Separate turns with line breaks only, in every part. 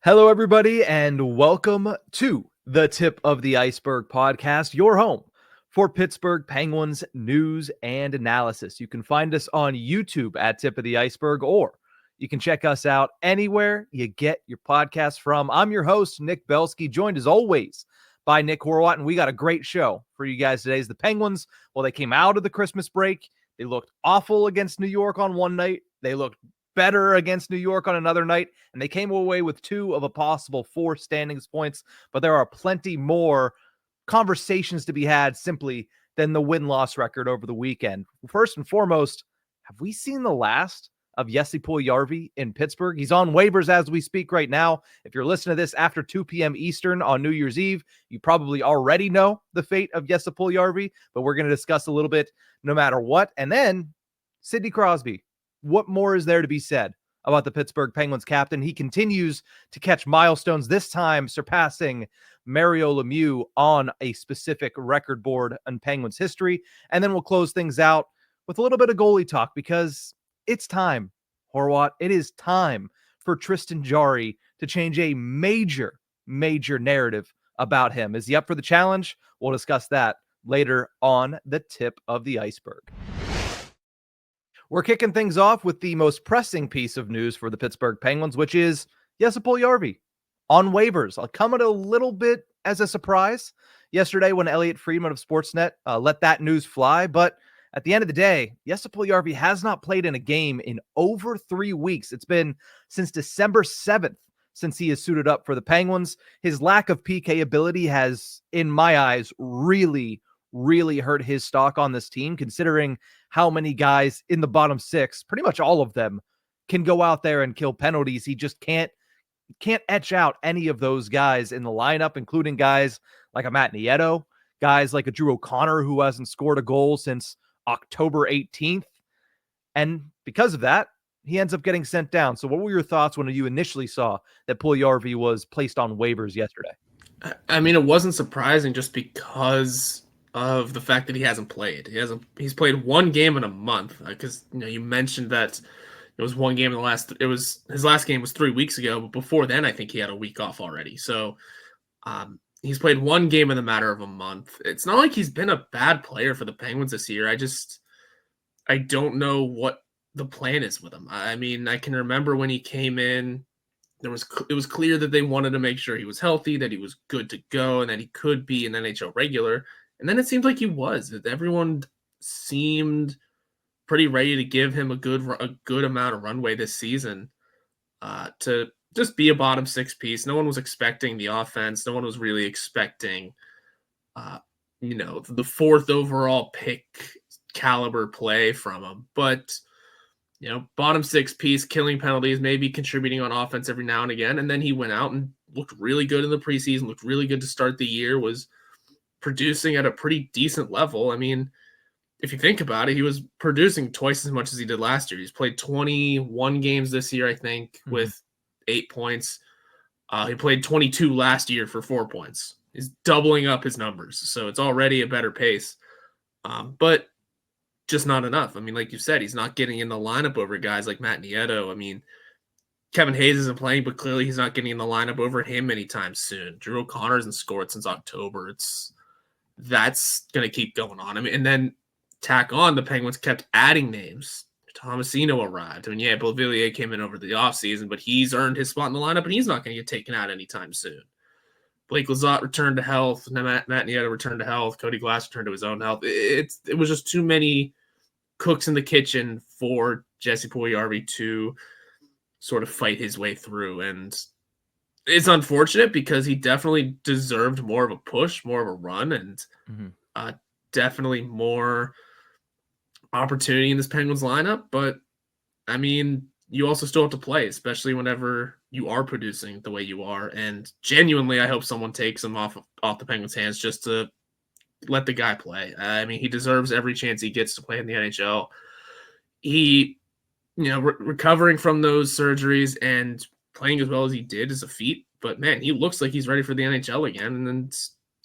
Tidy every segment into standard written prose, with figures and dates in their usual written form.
Hello, everybody, and welcome to the Tip of the Ice-Burgh podcast, your home for Pittsburgh Penguins news and analysis. You can find us on YouTube at Tip of the Ice-Burgh, or you can check us out anywhere you get your podcast from. I'm your host, Nick Belsky, joined as always by Nick Horwat, and we got a great show for you guys today. The Penguins, well, they came out of the Christmas break. They looked awful against New York on one night. They looked better against New York on another night, and they came away with 2 of a possible 4 standings points, but there are plenty more conversations to be had simply than the win-loss record over the weekend. First and foremost, have we seen the last of Jesse Puljujarvi in Pittsburgh? He's on waivers as we speak right now. If you're listening to this after 2 p.m. Eastern on New Year's Eve, you probably already know the fate of Jesse Puljujarvi, but we're going to discuss a little bit no matter what. And then Sidney Crosby. What more is there to be said about the Pittsburgh Penguins captain? He continues to catch milestones, this time surpassing Mario Lemieux on a specific record board in Penguins history. And then we'll close things out with a little bit of goalie talk, because it's time, Horwat. It is time for Tristan Jarry to change a major narrative about him. Is he up for the challenge? We'll discuss that later on the Tip of the Ice-Burgh. We're kicking things off with the most pressing piece of news for the Pittsburgh Penguins, which is Jesse Puljujarvi on waivers. I'll come at a little bit as a surprise yesterday when Elliot Friedman of Sportsnet let that news fly. But at the end of the day, Jesse Puljujarvi has not played in a game in over 3 weeks. It's been since December 7th since he has suited up for the Penguins. His lack of PK ability has, in my eyes, really hurt his stock on this team, considering how many guys in the bottom 6, pretty much all of them, can go out there and kill penalties. He just can't etch out any of those guys in the lineup, including guys like a Matt Nieto, guys like a Drew O'Connor, who hasn't scored a goal since October 18th. And because of that, he ends up getting sent down. So what were your thoughts when you initially saw that Puljujarvi was placed on waivers yesterday?
I mean, it wasn't surprising just because of the fact that he hasn't played. He's played 1 game in a month, because you mentioned that it was 1 game in his last game was 3 weeks ago, but before then I think he had a week off already. So he's played 1 game in the matter of a month. It's not like he's been a bad player for the Penguins this year. I don't know what the plan is with him. I mean, I can remember when he came in, it was clear that they wanted to make sure he was healthy, that he was good to go, and that he could be an NHL regular. And then it seemed like he was. Everyone seemed pretty ready to give him a good amount of runway this season to just be a bottom 6 piece. No one was expecting the offense. No one was really expecting, the 4th overall pick caliber play from him. But, bottom 6 piece, killing penalties, maybe contributing on offense every now and again. And then he went out and looked really good in the preseason, looked really good to start the year, was producing at a pretty decent level. I mean, if you think about it, he was producing twice as much as he did last year. He's played 21 games this year, I think, with 8 points. He played 22 last year for 4 points. He's doubling up his numbers, so it's already a better pace. But just not enough. I mean, like you said, he's not getting in the lineup over guys like Matt Nieto. I mean, Kevin Hayes isn't playing, but clearly he's not getting in the lineup over him anytime soon. Drew O'Connor hasn't scored since October. That's going to keep going on. I mean, and then tack on, the Penguins kept adding names. Tomasino arrived. I mean, yeah, Beauvillier came in over the offseason, but he's earned his spot in the lineup, and he's not going to get taken out anytime soon. Blake Lizotte returned to health. Matt Nieto returned to health. Cody Glass returned to his own health. It was just too many cooks in the kitchen for Jesse Puljujarvi to sort of fight his way through. And it's unfortunate because he definitely deserved more of a push, more of a run, and definitely more opportunity in this Penguins lineup. But, I mean, you also still have to play, especially whenever you are producing the way you are. And genuinely, I hope someone takes him off the Penguins' hands just to let the guy play. I mean, he deserves every chance he gets to play in the NHL. He, recovering from those surgeries and playing as well as he did is a feat. But, man, he looks like he's ready for the NHL again, and then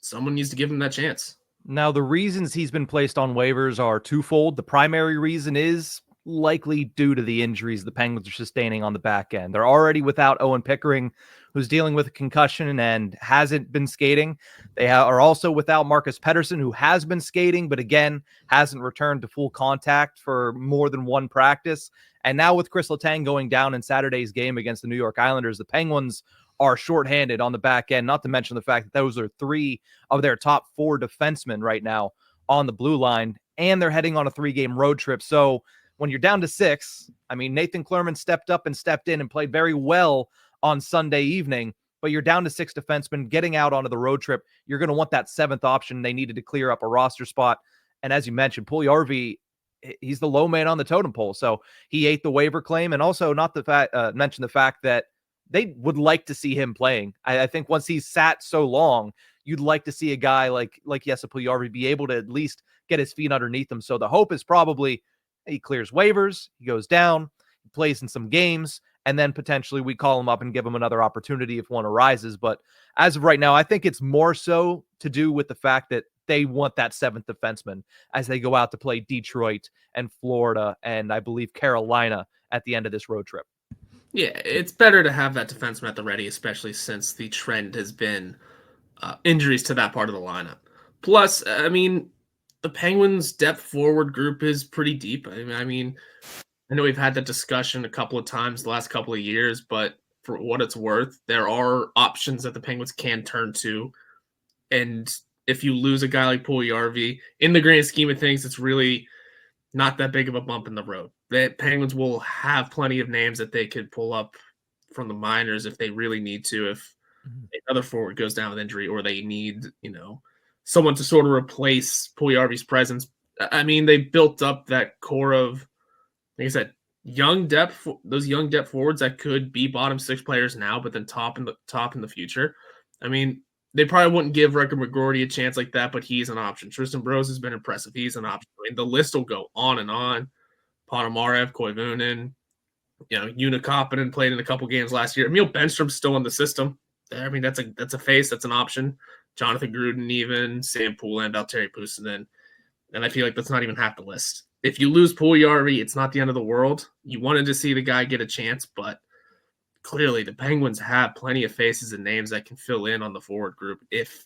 someone needs to give him that chance.
Now, the reasons he's been placed on waivers are twofold. The primary reason is likely due to the injuries the Penguins are sustaining on the back end. They're already without Owen Pickering, who's dealing with a concussion and hasn't been skating. They are also without Marcus Pettersson, who has been skating, but again, hasn't returned to full contact for more than one practice. And now with Kris Letang going down in Saturday's game against the New York Islanders, the Penguins are shorthanded on the back end, not to mention the fact that those are three of their top four defensemen right now on the blue line, and they're heading on a 3-game road trip. So when you're down to 6, I mean, Nathan Clermont stepped up and stepped in and played very well on Sunday evening, but you're down to 6 defensemen getting out onto the road trip. You're going to want that 7th option. They needed to clear up a roster spot. And as you mentioned, Puljujarvi, he's the low man on the totem pole. So he ate the waiver claim. And also not the fact, mention the fact that they would like to see him playing. I think once he's sat so long, you'd like to see a guy like Jesse Puljujarvi be able to at least get his feet underneath him. So the hope is probably he clears waivers, he goes down, he plays in some games, and then potentially we call him up and give him another opportunity if one arises. But as of right now, I think it's more so to do with the fact that they want that 7th defenseman as they go out to play Detroit and Florida and I believe Carolina at the end of this road trip.
Yeah, it's better to have that defenseman at the ready, especially since the trend has been injuries to that part of the lineup. Plus, I mean, the Penguins' depth forward group is pretty deep. I mean, I know we've had that discussion a couple of times the last couple of years, but for what it's worth, there are options that the Penguins can turn to. And if you lose a guy like Puljujarvi, in the grand scheme of things, it's really not that big of a bump in the road. The Penguins will have plenty of names that they could pull up from the minors if they really need to, if another forward goes down with injury or they need, someone to sort of replace Puljujarvi's presence. I mean, they built up that core of, like I said, those young depth forwards that could be bottom 6 players now, but then top in the future. I mean, they probably wouldn't give Rickard McGroarty a chance like that, but he's an option. Tristan Brose has been impressive. He's an option. I mean, the list will go on and on. Ponomarev, Koivunen, Una Koppinen played in a couple games last year. Emil Benstrom's still in the system. I mean, that's a face, that's an option. Jonathan Gruden, even Sam Poulin, Valtteri Puustinen, and I feel like that's not even half the list. If you lose Puljujarvi, it's not the end of the world. You wanted to see the guy get a chance, but clearly the Penguins have plenty of faces and names that can fill in on the forward group if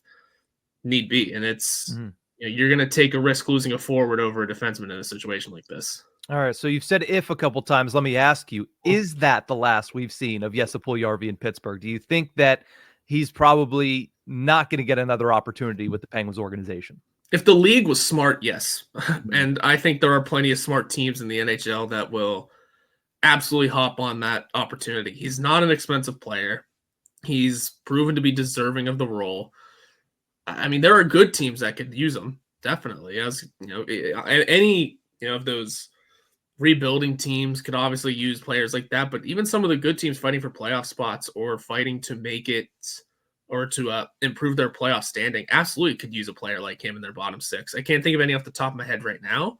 need be, and it's you're going to take a risk losing a forward over a defenseman in a situation like this.
All right, so you've said if a couple times. Let me ask you, is that the last we've seen of Jesse Puljujarvi in Pittsburgh? Do you think that he's probably not going to get another opportunity with the Penguins organization?
If the league was smart, yes. And I think there are plenty of smart teams in the NHL that will absolutely hop on that opportunity. He's not an expensive player. He's proven to be deserving of the role. I mean, there are good teams that could use him, definitely. As any of those rebuilding teams could obviously use players like that, but even some of the good teams fighting for playoff spots or fighting to make it or to improve their playoff standing absolutely could use a player like him in their bottom 6. I can't think of any off the top of my head right now.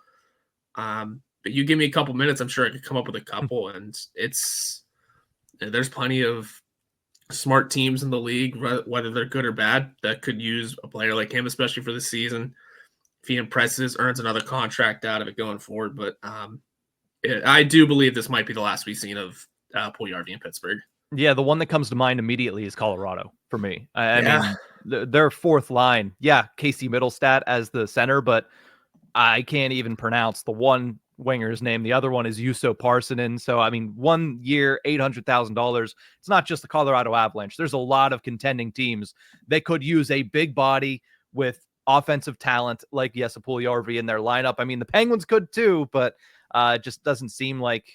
But you give me a couple minutes, I'm sure I could come up with a couple, and there's plenty of smart teams in the league, whether they're good or bad, that could use a player like him, especially for the season. If he impresses, earns another contract out of it going forward. But I do believe this might be the last we've seen of Puljujarvi in Pittsburgh.
Yeah, the one that comes to mind immediately is Colorado for me. I mean, their 4th line, Casey Middlestat as the center, but I can't even pronounce the one winger's name. The other one is Juuso Parssinen. So, I mean, 1 year, $800,000. It's not just the Colorado Avalanche. There's a lot of contending teams. They could use a big body with offensive talent like Jesse Puljujarvi in their lineup. I mean, the Penguins could too, but it just doesn't seem like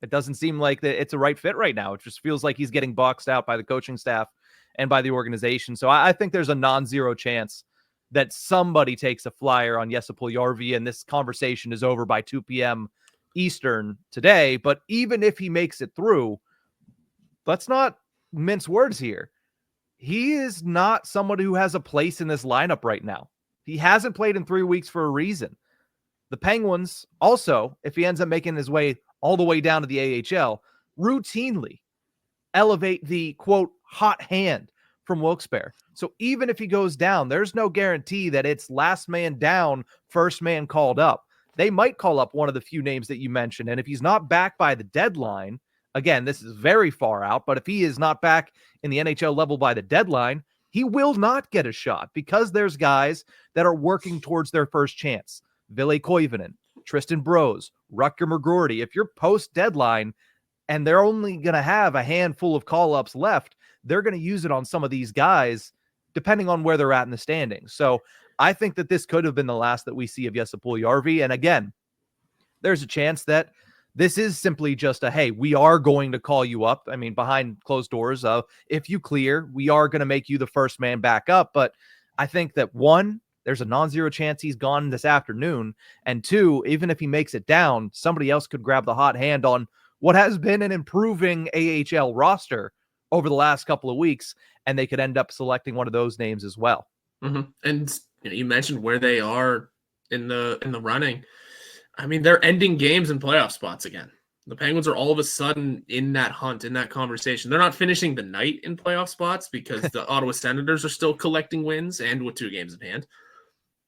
it's a right fit right now. It just feels like he's getting boxed out by the coaching staff and by the organization. So I think there's a non-zero chance that somebody takes a flyer on Jesse Puljujarvi, and this conversation is over by 2 p.m. Eastern today. But even if he makes it through, let's not mince words here. He is not somebody who has a place in this lineup right now. He hasn't played in 3 weeks for a reason. The Penguins also, if he ends up making his way all the way down to the AHL, routinely elevate the, quote, hot hand from Wilkes-Barre. So even if he goes down, there's no guarantee that it's last man down, first man called up. they might call up one of the few names that you mentioned. And if he's not back by the deadline, again, this is very far out, but if he is not back in the NHL level by the deadline, he will not get a shot because there's guys that are working towards their first chance. Ville Koivunen, Tristan Bros, Rutger McGroarty. If you're post-deadline and they're only going to have a handful of call-ups left, they're going to use it on some of these guys, depending on where they're at in the standings. So I think that this could have been the last that we see of Jesse Puljujarvi. And again, there's a chance that this is simply just a, hey, we are going to call you up. I mean, behind closed doors, if you clear, we are going to make you the first man back up. But I think that one, there's a non-zero chance he's gone this afternoon. And two, even if he makes it down, somebody else could grab the hot hand on what has been an improving AHL roster over the last couple of weeks, and they could end up selecting one of those names as well.
Mm-hmm. And you mentioned where they are in the running. I mean, they're ending games in playoff spots again. The Penguins are all of a sudden in that hunt, in that conversation. They're not finishing the night in playoff spots because the Ottawa Senators are still collecting wins and with 2 games in hand.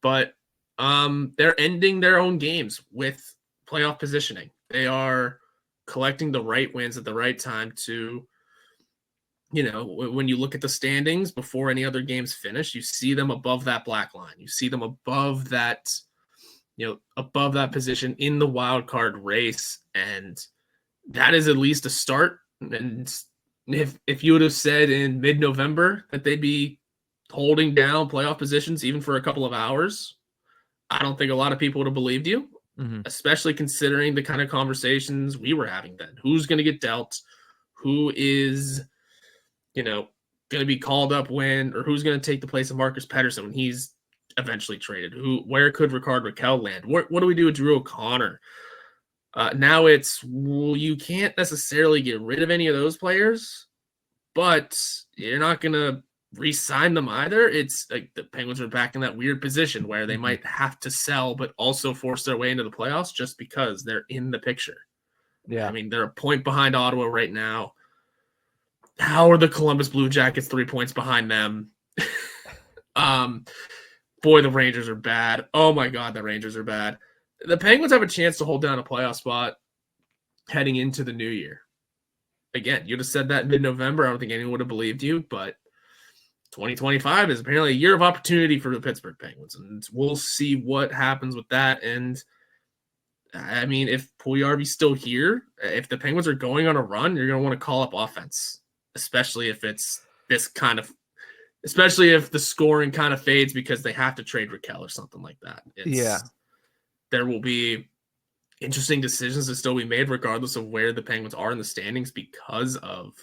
But they're ending their own games with playoff positioning. They are collecting the right wins at the right time to, when you look at the standings before any other games finish, you see them above that black line. You see them above that above that position in the wild card race. And that is at least a start. And if you would have said in mid-November that they'd be holding down playoff positions even for a couple of hours, I don't think a lot of people would have believed you, especially considering the kind of conversations we were having then. Who's going to get dealt? Who is, going to be called up when, or who's going to take the place of Marcus Pettersson when he's eventually traded? Where could Rickard Rakell land? What do we do with Drew O'Connor? Now it's, well, you can't necessarily get rid of any of those players, but you're not going to re-sign them either. It's like the Penguins are back in that weird position where they might have to sell, but also force their way into the playoffs just because they're in the picture.
Yeah.
I mean, they're a point behind Ottawa right now. How are the Columbus Blue Jackets 3 points behind them? Boy, the Rangers are bad. Oh my God, the Rangers are bad. The Penguins have a chance to hold down a playoff spot heading into the new year. Again, you'd have said that in mid-November. I don't think anyone would have believed you, but 2025 is apparently a year of opportunity for the Pittsburgh Penguins, and we'll see what happens with that. And I mean, if Puljujarvi's still here, if the Penguins are going on a run, you're going to want to call up offense, especially if it's this kind of, especially if the scoring kind of fades because they have to trade Rakell or something like that. There will be interesting decisions to still be made regardless of where the Penguins are in the standings because of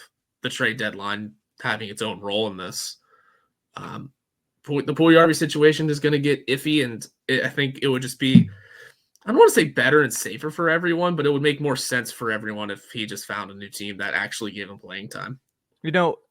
the trade deadline having its own role in this. The Puljujarvi situation is going to get iffy, and I think it would just be, I don't want to say better and safer for everyone, but it would make more sense for everyone if he just found a new team that actually gave him playing time.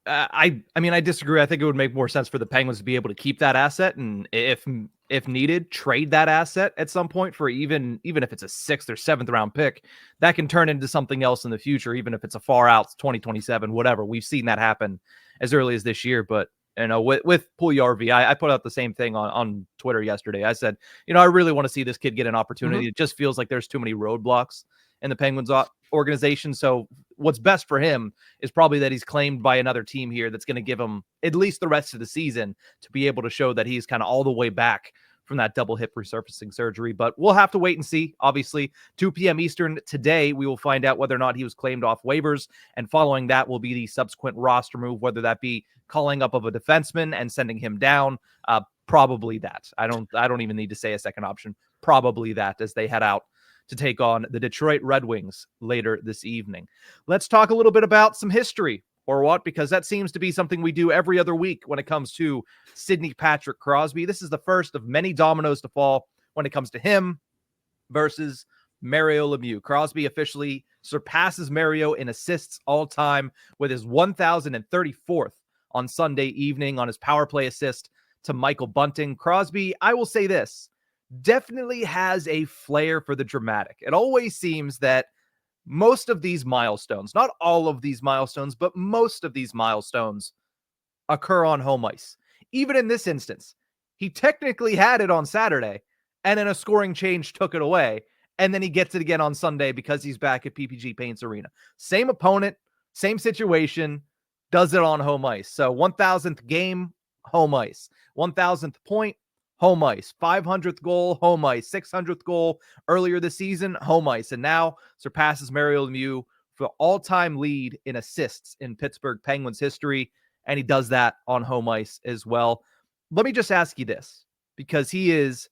I disagree. I think it would make more sense for the Penguins to be able to keep that asset, and if needed, trade that asset at some point for even if it's a 6th or 7th round pick, that can turn into something else in the future, even if it's a far out 2027, whatever. We've seen that happen as early as this year. But with Puljujarvi, I put out the same thing on Twitter yesterday. I said, I really want to see this kid get an opportunity. It just feels like there's too many roadblocks in the Penguins organization. So what's best for him is probably that he's claimed by another team here that's going to give him at least the rest of the season to be able to show that he's kind of all the way back from that double hip resurfacing surgery. But we'll have to wait and see. Obviously, 2 p.m. Eastern today, we will find out whether or not he was claimed off waivers. And following that will be the subsequent roster move, whether that be calling up of a defenseman and sending him down. Probably that. I don't even need to say a second option. Probably that, as they head out to take on the Detroit Red Wings later this evening. Let's talk a little bit about some history, or what, because that seems to be something we do every other week when it comes to Sidney Patrick Crosby. This is the first of many dominoes to fall when it comes to him versus Mario Lemieux. Crosby officially surpasses Mario in assists all time with his 1,034th on Sunday evening on his power play assist to Michael Bunting. Crosby, I will say this, definitely has a flair for the dramatic. It always seems that most of these milestones, not all of these milestones, but most of these milestones occur on home ice. Even in this instance, he technically had it on Saturday, and then a scoring change took it away. And then he gets it again on Sunday because he's back at PPG Paints Arena. Same opponent, same situation, does it on home ice. So 1,000th game, home ice. 1,000th point, home ice. 500th goal, home ice. 600th goal earlier this season, home ice. And now surpasses Mario Lemieux for all-time lead in assists in Pittsburgh Penguins history. And he does that on home ice as well. Let me just ask you this, because he is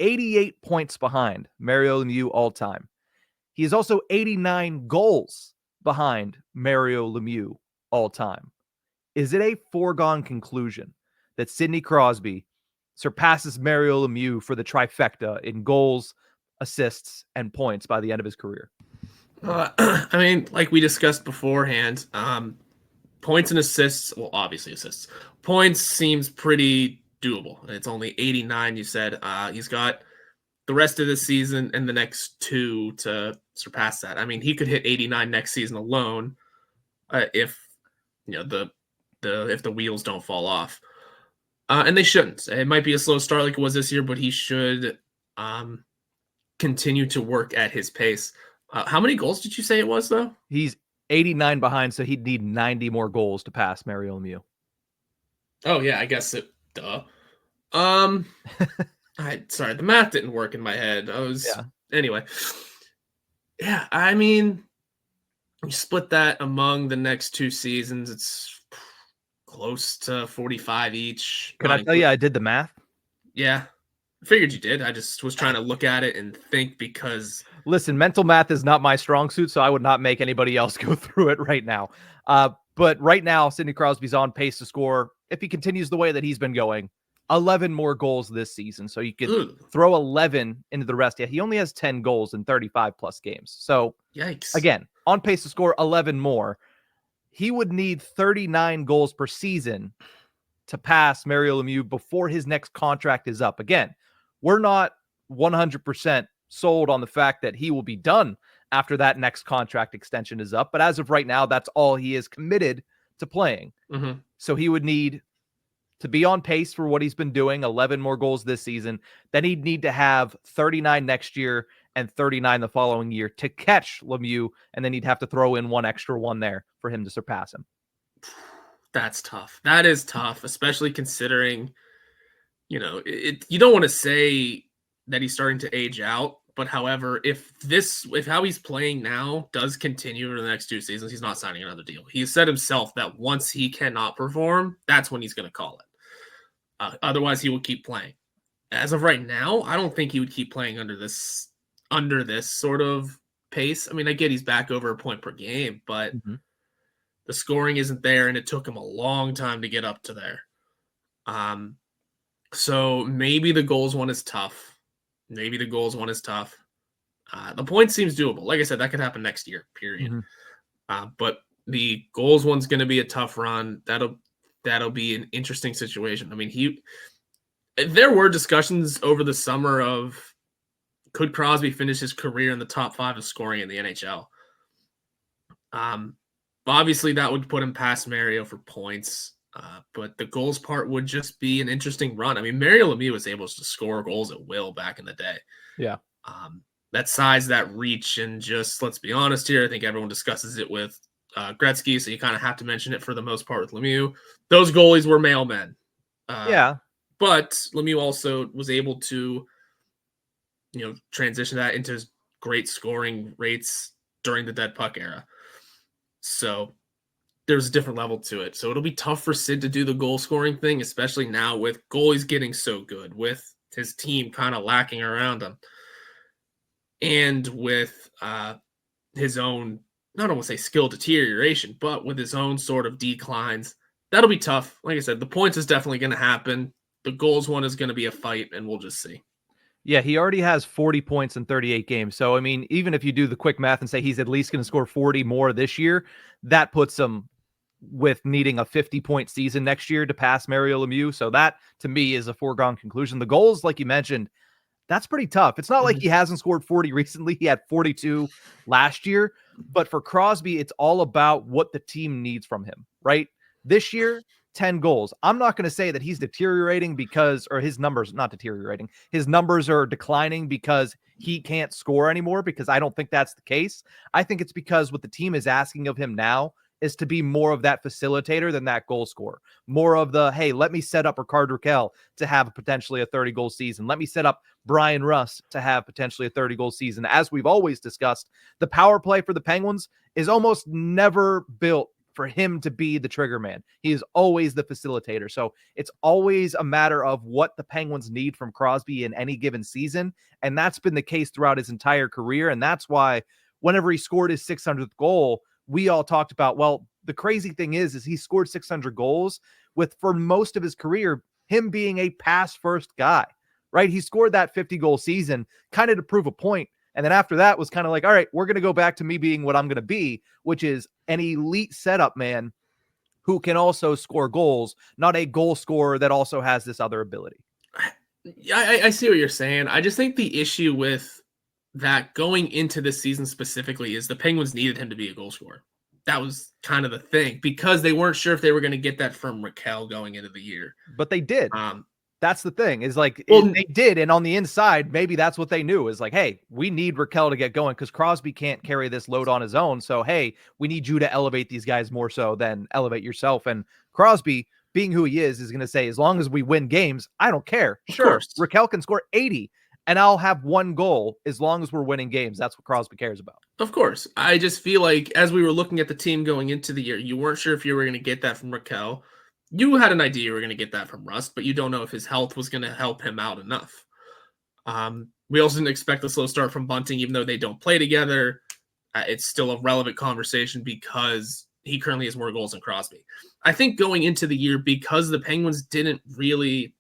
88 points behind Mario Lemieux all time. He is also 89 goals behind Mario Lemieux all time. Is it a foregone conclusion that Sidney Crosby surpasses Mario Lemieux for the trifecta in goals, assists, and points by the end of his career?
I mean, like we discussed beforehand, points and assists, well, obviously assists. Points seems pretty doable. It's only 89, you said. He's got the rest of the season and the next 2 to surpass that. I mean, he could hit 89 next season alone if if the wheels don't fall off. And they shouldn't. It might be a slow start like it was this year, but he should continue to work at his pace. How many goals did you say it was, though?
He's 89 behind, so he'd need 90 more goals to pass Mario Lemieux.
Oh, yeah, I guess it... Duh. Sorry, the math didn't work in my head. Anyway. Yeah, I mean, you split that among the next 2 seasons, it's close to 45 each.
Can I tell you I did the math?
Yeah. I figured you did. I just was trying to look at it and think because...
Listen, mental math is not my strong suit, so I would not make anybody else go through it right now. But right now, Sidney Crosby's on pace to score, if he continues the way that he's been going, 11 more goals this season. So you could throw 11 into the rest. Yeah, he only has 10 goals in 35 plus games. So
yikes.
Again, on pace to score 11 more. He would need 39 goals per season to pass Mario Lemieux before his next contract is up. Again, we're not 100% sold on the fact that he will be done after that next contract extension is up. But as of right now, that's all he is committed to playing.
Mm-hmm.
So he would need to be on pace for what he's been doing, 11 more goals this season. Then he'd need to have 39 next year and 39 the following year to catch Lemieux. And then he'd have to throw in one extra one there for him to surpass him.
That's tough. That is tough, especially considering, you don't want to say that he's starting to age out. But however, if how he's playing now does continue for the next 2 seasons, he's not signing another deal. He said himself that once he cannot perform, that's when he's going to call it. Otherwise, he will keep playing. As of right now, I don't think he would keep playing under this sort of pace. I mean, I get he's back over a point per game, but the scoring isn't there, and it took him a long time to get up to there. So maybe the goals one is tough. The point seems doable. Like I said, that could happen next year, period. But the goals one's going to be a tough run. That'll be an interesting situation. I mean, there were discussions over the summer of could Crosby finish his career in the top 5 of scoring in the NHL. Obviously, that would put him past Mario for points. But the goals part would just be an interesting run. I mean, Mario Lemieux was able to score goals at will back in the day.
Yeah.
That size, that reach, and just, let's be honest here, I think everyone discusses it with Gretzky, so you kind of have to mention it for the most part with Lemieux. Those goalies were mailmen. But Lemieux also was able to, transition that into great scoring rates during the dead puck era. So there's a different level to it. So it'll be tough for Sid to do the goal scoring thing, especially now with goalies getting so good, with his team kind of lacking around him. And with his own, I don't want to say skill deterioration, but with his own sort of declines, that'll be tough. Like I said, the points is definitely going to happen. The goals one is going to be a fight, and we'll just see.
Yeah, he already has 40 points in 38 games. So, I mean, even if you do the quick math and say he's at least going to score 40 more this year, that puts him with needing a 50-point season next year to pass Mario Lemieux. So that, to me, is a foregone conclusion. The goals, like you mentioned, that's pretty tough. It's not like he hasn't scored 40 recently. He had 42 last year. But for Crosby, it's all about what the team needs from him, right? This year, 10 goals. I'm not going to say that he's deteriorating or his numbers not deteriorating. His numbers are declining because he can't score anymore, because I don't think that's the case. I think it's because what the team is asking of him now is to be more of that facilitator than that goal scorer. More of the, hey, let me set up Rickard Rakell to have potentially a 30-goal season. Let me set up Brian Russ to have potentially a 30-goal season. As we've always discussed, the power play for the Penguins is almost never built for him to be the trigger man. He is always the facilitator. So it's always a matter of what the Penguins need from Crosby in any given season. And that's been the case throughout his entire career. And that's why whenever he scored his 600th goal, we all talked about, well, the crazy thing is he scored 600 goals with, for most of his career, him being a pass first guy, right? He scored that 50-goal season kind of to prove a point. And then after that was kind of like, all right, we're going to go back to me being what I'm going to be, which is an elite setup man who can also score goals, not a goal scorer that also has this other ability.
I see what you're saying. I just think the issue with that going into this season specifically is the Penguins needed him to be a goal scorer. That was kind of the thing, because they weren't sure if they were going to get that from Rakell going into the year.
But they did. That's the thing, is like, they did. And on the inside, maybe that's what they knew, is like, hey, we need Rakell to get going because Crosby can't carry this load on his own. So, hey, we need you to elevate these guys more so than elevate yourself. And Crosby, being who he is going to say, as long as we win games, I don't care. Sure, Rakell can score 80 and I'll have one goal as long as we're winning games. That's what Crosby cares about.
Of course. I just feel like as we were looking at the team going into the year, you weren't sure if you were going to get that from Rakell. You had an idea you were going to get that from Rust, but you don't know if his health was going to help him out enough. We also didn't expect a slow start from Bunting, even though they don't play together. It's still a relevant conversation because he currently has more goals than Crosby. I think going into the year, because the Penguins didn't really,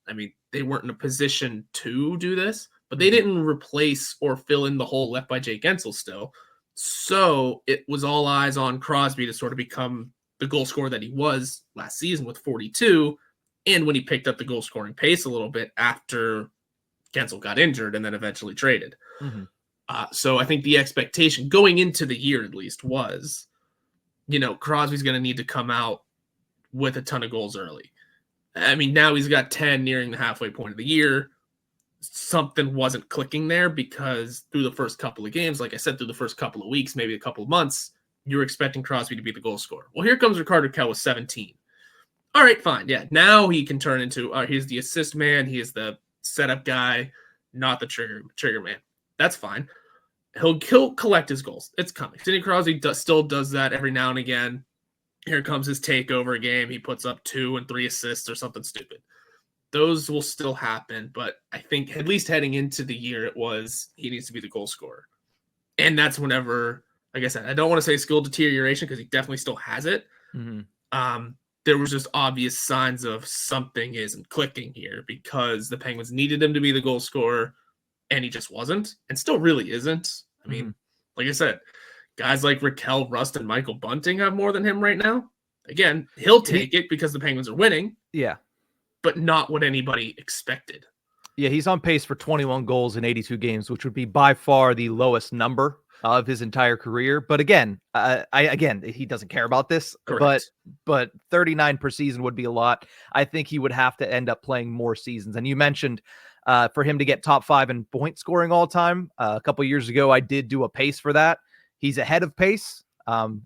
they weren't in a position to do this, but they didn't replace or fill in the hole left by Jake Gensel still. So it was all eyes on Crosby to sort of become the goal scorer that he was last season with 42, and when he picked up the goal scoring pace a little bit after Gensel got injured and then eventually traded. So I think the expectation going into the year, at least, was, Crosby's going to need to come out with a ton of goals early. Now he's got 10 nearing the halfway point of the year. Something wasn't clicking there because through the first couple of games, like I said, through the first couple of weeks, maybe a couple of months, you were expecting Crosby to be the goal scorer. Well, here comes Rickard Rakell with 17. All right, fine. Yeah, now he can turn into, he's the assist man. He is the setup guy, not the trigger man. That's fine. He'll collect his goals. It's coming. Sidney Crosby still does that every now and again. Here comes his takeover game. He puts up 2 and 3 assists or something stupid. Those will still happen, but I think at least heading into the year, it was he needs to be the goal scorer. And that's whenever, like I said, I don't want to say skill deterioration because he definitely still has it. There was just obvious signs of something isn't clicking here because the Penguins needed him to be the goal scorer, and he just wasn't, and still really isn't. Like I said, guys like Rakell, Rust, and Michael Bunting have more than him right now. Again, he'll take it because the Penguins are winning.
Yeah.
But not what anybody expected.
Yeah, he's on pace for 21 goals in 82 games, which would be by far the lowest number of his entire career. But again, he doesn't care about this.
Correct.
But 39 per season would be a lot. I think he would have to end up playing more seasons. And you mentioned for him to get top 5 in point scoring all time. A couple years ago, I did do a pace for that. He's ahead of pace.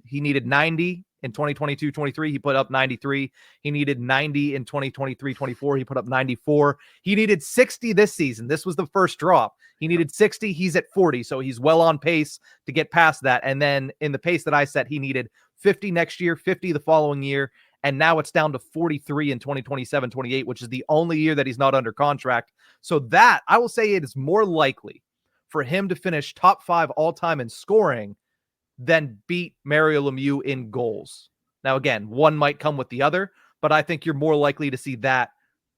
He needed 90 in 2022-23. He put up 93. He needed 90 in 2023-24. He put up 94. He needed 60 this season. This was the first drop. He needed 60. He's at 40. So he's well on pace to get past that. And then in the pace that I set, he needed 50 next year, 50 the following year. And now it's down to 43 in 2027-28, which is the only year that he's not under contract. So that, I will say, it is more likely for him to finish top 5 all-time in scoring than beat Mario Lemieux in goals. Now, again, one might come with the other, but I think you're more likely to see that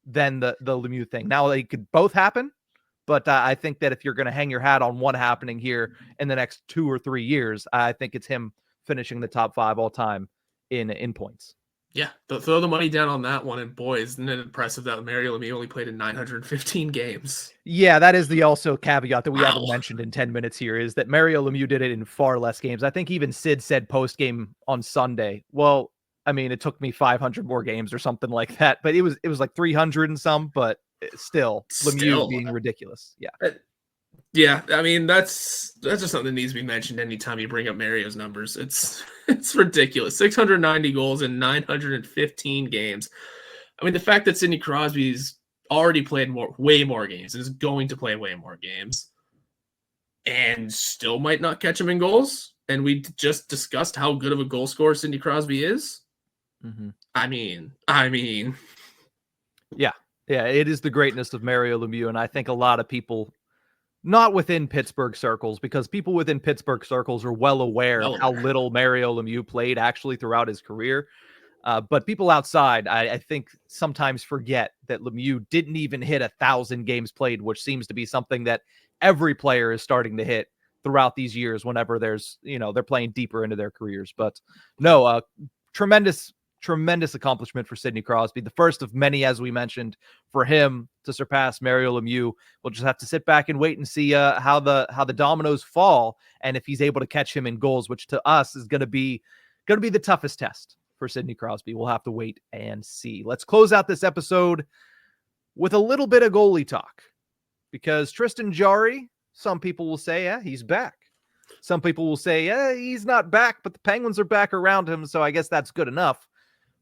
than the Lemieux thing. Now, they could both happen, but I think that if you're going to hang your hat on one happening here in the next 2 or 3 years, I think it's him finishing the top 5 all time in points.
Yeah, throw the money down on that one. And boy, isn't it impressive that Mario Lemieux only played in 915 games.
Yeah, that is the also caveat that we haven't mentioned in 10 minutes here, is that Mario Lemieux did it in far less games. I think even Sid said post-game on Sunday, well, I mean, it took me 500 more games or something like that, but it was like 300 and some, but still Lemieux being ridiculous. Yeah.
Yeah, I mean that's just something that needs to be mentioned anytime you bring up Mario's numbers. It's ridiculous. 690 goals in 915 games. I mean, the fact that Sidney Crosby's already played way more games and is going to play way more games and still might not catch him in goals. And we just discussed how good of a goal scorer Sidney Crosby is.
Mm-hmm.
I mean,
yeah, it is the greatness of Mario Lemieux, and I think a lot of people, not within Pittsburgh circles, because people within Pittsburgh circles are well aware of how little Mario Lemieux played actually throughout his career. But people outside, I think, sometimes forget that Lemieux didn't even hit 1,000 games played, which seems to be something that every player is starting to hit throughout these years whenever there's, they're playing deeper into their careers. But no, tremendous accomplishment for Sidney Crosby. The first of many, as we mentioned, for him to surpass Mario Lemieux. We'll just have to sit back and wait and see how the dominoes fall, and if he's able to catch him in goals, which to us is going to be the toughest test for Sidney Crosby. We'll have to wait and see. Let's close out this episode with a little bit of goalie talk, because Tristan Jarry, some people will say, yeah, he's back. Some people will say, yeah, he's not back, but the Penguins are back around him, so I guess that's good enough.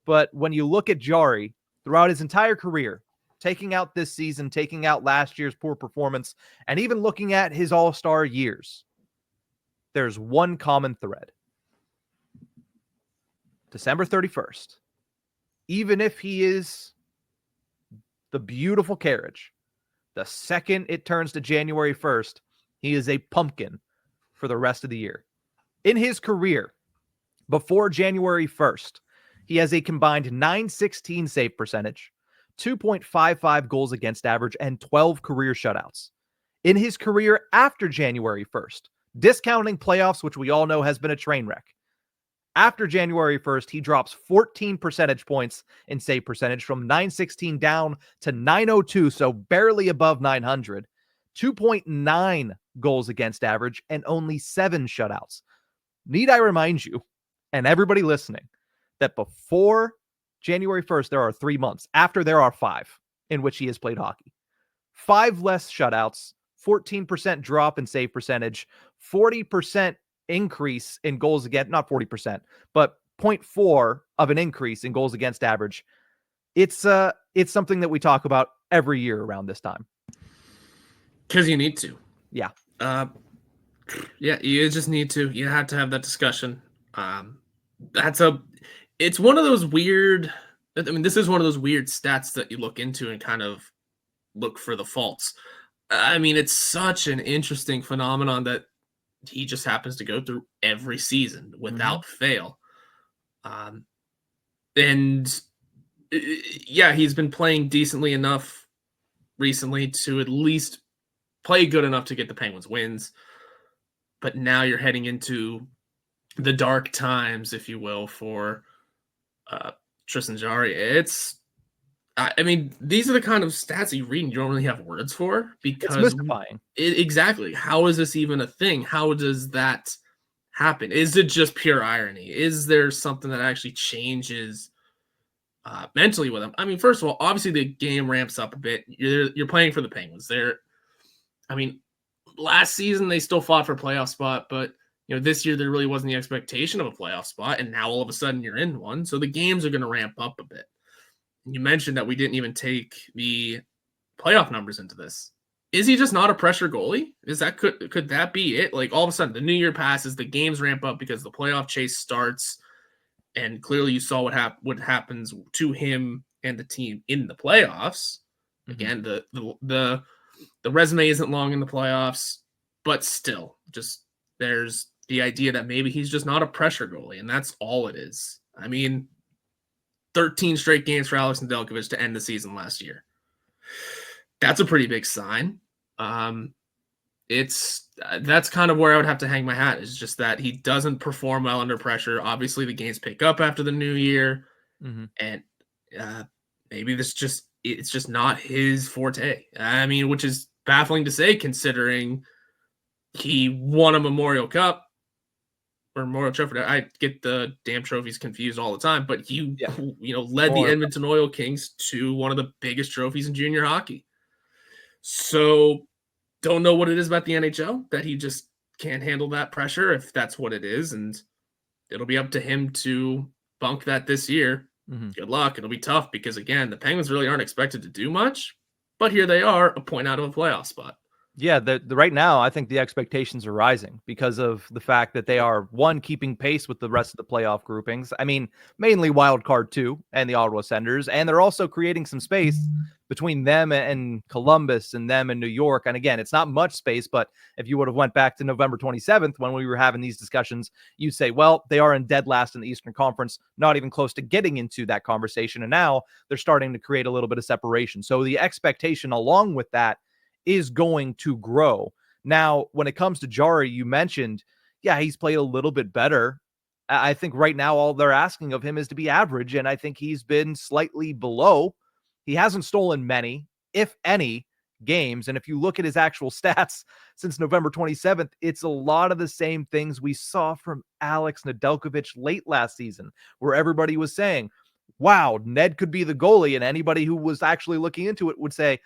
But when you look at Jarry throughout his entire career, taking out this season, taking out last year's poor performance, and even looking at his all-star years, there's one common thread. December 31st, even if he is the beautiful carriage, the second it turns to January 1st, he is a pumpkin for the rest of the year. In his career, before January 1st, he has a combined .916 save percentage, 2.55 goals against average, and 12 career shutouts. In his career after January 1st, discounting playoffs, which we all know has been a train wreck, after January 1st, he drops 14 percentage points in save percentage from .916 down to .902, so barely above 900, 2.9 goals against average, and only 7 shutouts. Need I remind you, and everybody listening, that before January 1st, there are 3 months. After, there are 5 in which he has played hockey. 5 less shutouts, 14% drop in save percentage, 40% increase in goals against, not 40%, but 0.4 of an increase in goals against average. It's something that we talk about every year around this time.
Because you need to.
Yeah.
Yeah, you just need to. You have to have that discussion. It's one of those weird, I mean, this is one of those weird stats that you look into and kind of look for the faults. I mean, it's such an interesting phenomenon that he just happens to go through every season without fail. And yeah, he's been playing decently enough recently to at least play good enough to get the Penguins wins. But now you're heading into the dark times, if you will, for Tristan Jarry. I mean, these are the kind of stats that you read and you don't really have words for, because
it's mystifying.
Exactly. How is this even a thing? How does that happen? Is it just pure irony? Is there something that actually changes mentally with him? I mean, first of all, obviously the game ramps up a bit. You're playing for the Penguins. I mean, last season they still fought for a playoff spot, but this year there really wasn't the expectation of a playoff spot, and now all of a sudden you're in one. So the games are going to ramp up a bit. You mentioned that we didn't even take the playoff numbers into this. Is he just not a pressure goalie? Could that be it? Like, all of a sudden the new year passes, the games ramp up because the playoff chase starts, and clearly you saw what happens to him and the team in the playoffs. Again, the resume isn't long in the playoffs, but still, just there's the idea that maybe he's just not a pressure goalie, and that's all it is. I mean, 13 straight games for Alex Nedeljkovic to end the season last year. That's a pretty big sign. That's kind of where I would have to hang my hat, is just that he doesn't perform well under pressure. Obviously, the games pick up after the new year, and maybe it's just not his forte. I mean, which is baffling to say, considering he won a Memorial Cup, or Memorial Trophy. I get the damn trophies confused all the time, but you led the
More.
Edmonton Oil Kings to one of the biggest trophies in junior hockey. So don't know what it is about the NHL that he just can't handle that pressure, if that's what it is, and it'll be up to him to bunk that this year. Good luck. It'll be tough because, again, the Penguins really aren't expected to do much, but here they are, a point out of a playoff spot.
Yeah, the right now, I think the expectations are rising because of the fact that they are, one, keeping pace with the rest of the playoff groupings. I mean, mainly wild card 2 and the Ottawa Senators, and they're also creating some space between them and Columbus and them and New York. And again, it's not much space, but if you would have went back to November 27th when we were having these discussions, you'd say, well, they are in dead last in the Eastern Conference, not even close to getting into that conversation. And now they're starting to create a little bit of separation. So the expectation along with that is going to grow. Now, when it comes to Jarry, you mentioned, yeah, he's played a little bit better. I think right now all they're asking of him is to be average, and I think he's been slightly below. He hasn't stolen many, if any, games. And if you look at his actual stats since November 27th, it's a lot of the same things we saw from Alex Nedeljkovic late last season, where everybody was saying, wow, Ned could be the goalie. And anybody who was actually looking into it would say,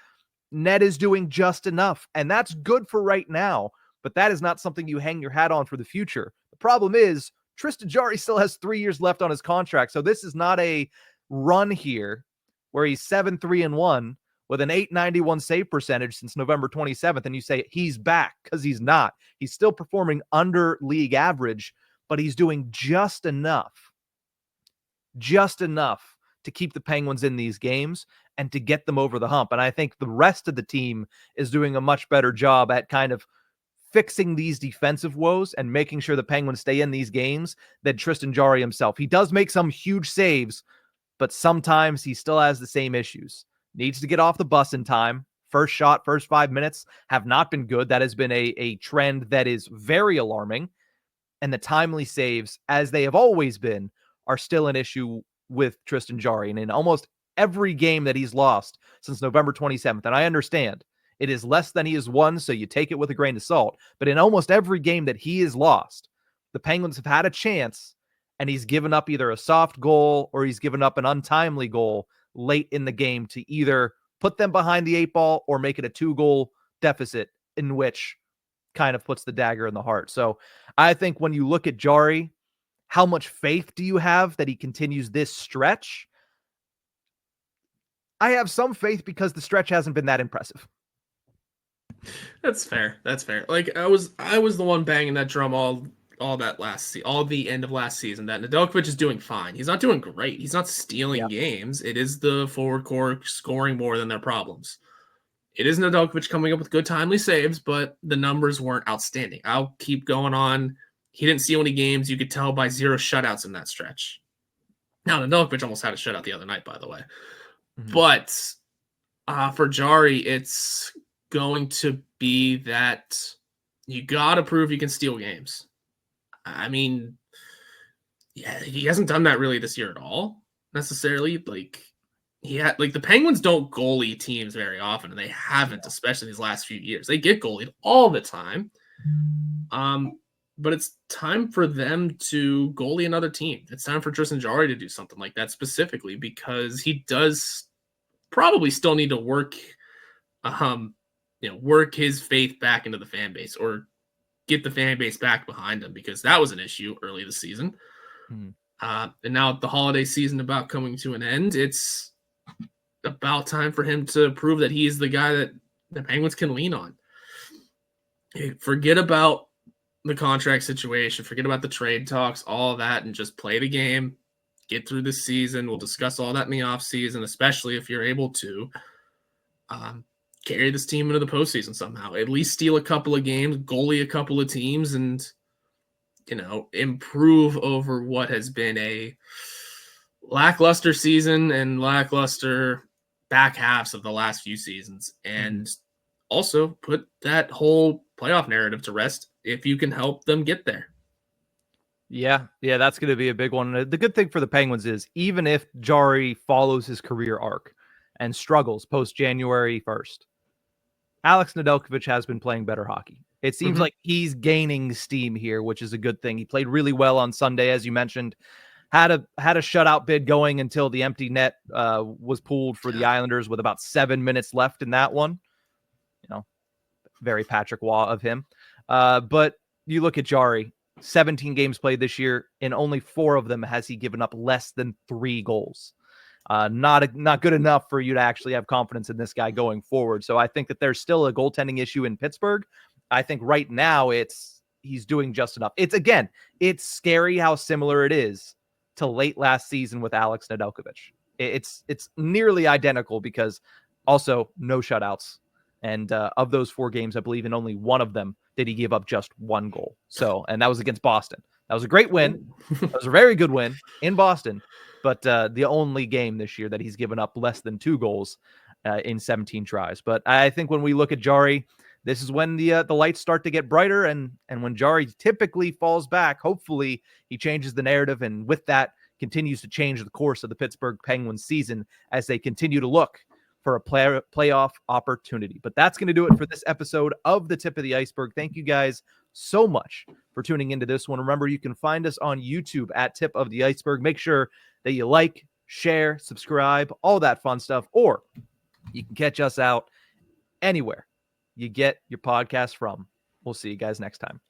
Ned is doing just enough, and that's good for right now, but that is not something you hang your hat on for the future. The problem is Tristan Jarry still has 3 years left on his contract, so this is not a run here where he's 7-3-1 with an .891 save percentage since November 27th, and you say he's back, because he's not. He's still performing under league average, but he's doing just enough to keep the Penguins in these games and to get them over the hump. And I think the rest of the team is doing a much better job at kind of fixing these defensive woes and making sure the Penguins stay in these games than Tristan Jarry himself. He does make some huge saves, but sometimes he still has the same issues. Needs to get off the bus in time. First shot, first 5 minutes have not been good. That has been a trend that is very alarming. And the timely saves, as they have always been, are still an issue with Tristan Jarry. And in almost every game that he's lost since November 27th, and I understand it is less than he has won, so you take it with a grain of salt, but in almost every game that he has lost, the Penguins have had a chance, and he's given up either a soft goal or he's given up an untimely goal late in the game to either put them behind the 8 ball or make it a 2-goal deficit, in which kind of puts the dagger in the heart. So I think when you look at Jarry, how much faith do you have that he continues this stretch? I have some faith because the stretch hasn't been that impressive.
That's fair. That's fair. Like I was the one banging that drum all the end of last season that Nedeljkovic is doing fine. He's not doing great. He's not stealing games. It is the forward core scoring more than their problems. It is Nedeljkovic coming up with good timely saves, but the numbers weren't outstanding. I'll keep going on. He didn't steal any games. You could tell by 0 shutouts in that stretch. Now, Nedeljkovic almost had a shutout the other night, by the way. Mm-hmm. But for Jarry, it's going to be that you got to prove you can steal games. I mean, yeah, he hasn't done that really this year at all, necessarily. Like, the Penguins don't goalie teams very often, and they haven't, especially these last few years. They get goalied all the time. But it's time for them to goalie another team. It's time for Tristan Jarry to do something like that specifically, because he does probably still need to work his faith back into the fan base, or get the fan base back behind him, because that was an issue early this season. And now the holiday season about coming to an end, it's about time for him to prove that he is the guy that the Penguins can lean on. Forget about the contract situation, forget about the trade talks, all of that, and just play the game, get through the season. We'll discuss all that in the offseason, especially if you're able to carry this team into the postseason somehow. At least steal a couple of games, goalie a couple of teams, and improve over what has been a lackluster season and lackluster back halves of the last few seasons, and also put that whole playoff narrative to rest if you can help them get there.
Yeah, that's going to be a big one. The good thing for the Penguins is, even if Jarry follows his career arc and struggles post January 1st, Alex Nedeljkovic has been playing better hockey. It seems like he's gaining steam here, which is a good thing. He played really well on Sunday, as you mentioned. Had a shutout bid going until the empty net was pulled for the Islanders with about 7 minutes left in that one. Very Patrick Waugh of him. But you look at Jarry, 17 games played this year. In only 4 of them has he given up less than 3 goals. Not good enough for you to actually have confidence in this guy going forward. So I think that there's still a goaltending issue in Pittsburgh. I think right now he's doing just enough. It's scary how similar it is to late last season with Alex Nedeljkovic. It's nearly identical because also no shutouts. And of those 4 games, I believe in only one of them did he give up just 1 goal. And that was against Boston. That was a great win. That was a very good win in Boston. But the only game this year that he's given up less than 2 goals in 17 tries. But I think when we look at Jarry, this is when the lights start to get brighter. And when Jarry typically falls back, hopefully he changes the narrative. And with that, continues to change the course of the Pittsburgh Penguins season as they continue to look for a playoff opportunity. But that's going to do it for this episode of The Tip of the Ice-Burgh. Thank you guys so much for tuning into this one. Remember, you can find us on YouTube at Tip of the Ice-Burgh. Make sure that you like, share, subscribe, all that fun stuff. Or you can catch us out anywhere you get your podcast from. We'll see you guys next time.